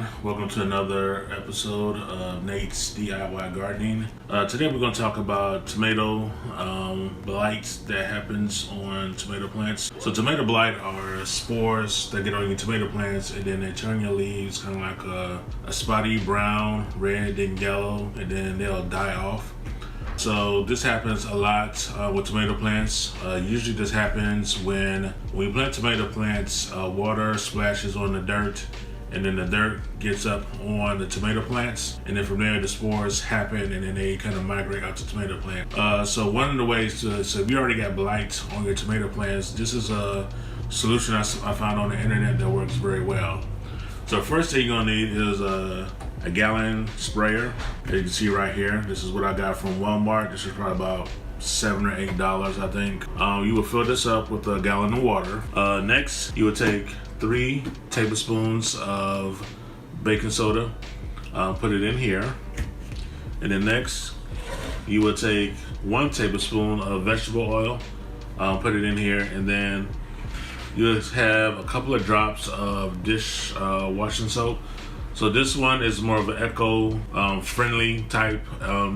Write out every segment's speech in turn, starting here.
everyone. Welcome to another episode of Nate's DIY Gardening. Today we're going to talk about tomato blight that happens on tomato plants. So tomato blight are spores that get on your tomato plants and then they turn your leaves kind of like a spotty brown, red, then yellow, and then they'll die off. So this happens a lot with tomato plants. Usually this happens when you plant tomato plants, water splashes on the dirt and then the dirt gets up on the tomato plants, and then from there the spores happen and then they kind of migrate out to tomato plant. So one of the ways so if you already got blight on your tomato plants, this is a solution I found on the internet that works very well. So first thing you're gonna need is a gallon sprayer. As you can see right here, this is what I got from Walmart. This is probably about $7 or $8, I think. You will fill this up with a gallon of water. Next, you will take 3 tablespoons of baking soda, put it in here. And then next, you will take 1 tablespoon of vegetable oil, put it in here, and then you have a couple of drops of dish washing soap. So this one is more of an eco-friendly type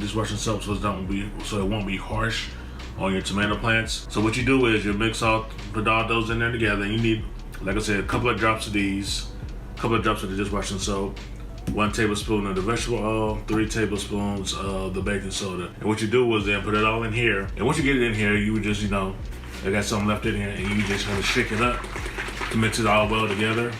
dishwashing soap, so it won't be harsh on your tomato plants. So what you do is you put all those in there together. And you need, like I said, a couple of drops of these, a couple of drops of the dishwashing soap, 1 tablespoon of the vegetable oil, 3 tablespoons of the baking soda. And what you do is then put it all in here. And once you get it in here, you would just, I got something left in here, and you just kind of shake it up to mix it all well together.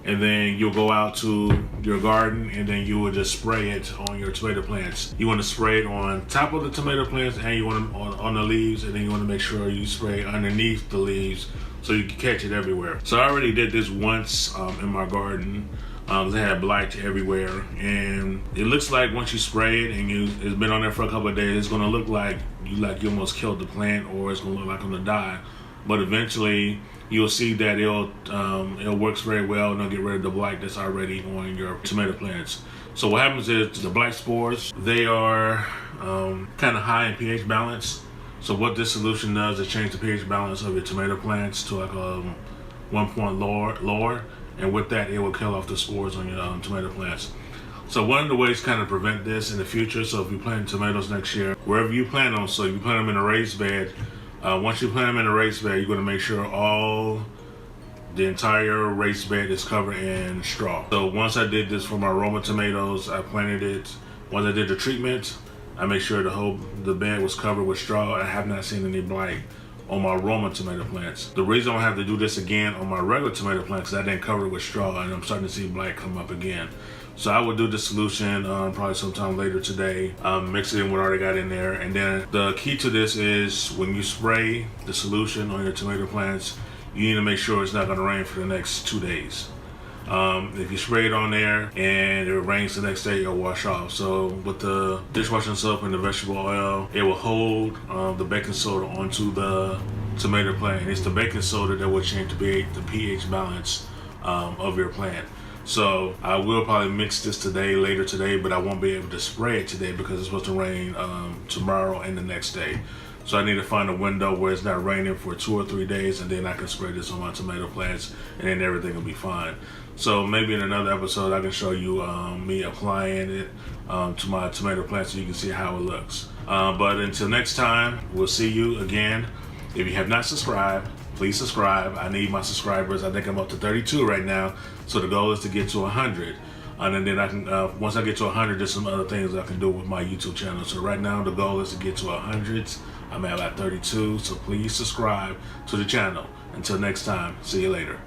And then you'll go out to your garden and then you will just spray it on your tomato plants. You want to spray it on top of the tomato plants and you want to on the leaves, and then you want to make sure you spray underneath the leaves so you can catch it everywhere. So I already did this once in my garden. They had blight everywhere, and it looks like once you spray it and it's been on there for a couple of days, it's going to look like you almost killed the plant, or it's going to look like it's going to die. But eventually you'll see that it works very well, and it'll get rid of the blight that's already on your tomato plants. So what happens is the blight spores, they are kind of high in pH balance. So what this solution does is change the pH balance of your tomato plants to like a 1 point lower, and with that it will kill off the spores on your tomato plants. So one of the ways to kind of prevent this in the future, so if you plant tomatoes next year, wherever you plant them, so if you plant them in a raised bed, once you plant them in a raised bed, you're going to make sure the entire raised bed is covered in straw. So once I did this for my Roma tomatoes, I planted it. Once I did the treatment, I made sure the bed was covered with straw. I have not seen any blight on my Roma tomato plants. The reason I have to do this again on my regular tomato plants is I didn't cover it with straw, and I'm starting to see blight come up again. So I will do the solution probably sometime later today, mix it in what I already got in there. And then the key to this is when you spray the solution on your tomato plants, you need to make sure it's not going to rain for the next 2 days. If you spray it on there and it rains the next day, it'll wash off. So with the dishwashing soap and the vegetable oil, it will hold the baking soda onto the tomato plant. And it's the baking soda that will change the pH balance of your plant. So I will probably mix this later today, but I won't be able to spray it today because it's supposed to rain tomorrow and the next day. So I need to find a window where it's not raining for 2 or 3 days, and then I can spray this on my tomato plants, and then everything will be fine. So maybe in another episode I can show you me applying it to my tomato plants so you can see how it looks. But until next time, we'll see you again. If you have not subscribed, please subscribe. I need my subscribers. I think I'm up to 32 right now. So the goal is to get to 100. And then I can, once I get to 100, there's some other things I can do with my YouTube channel. So right now the goal is to get to 100. I'm at about 32. So please subscribe to the channel. Until next time, see you later.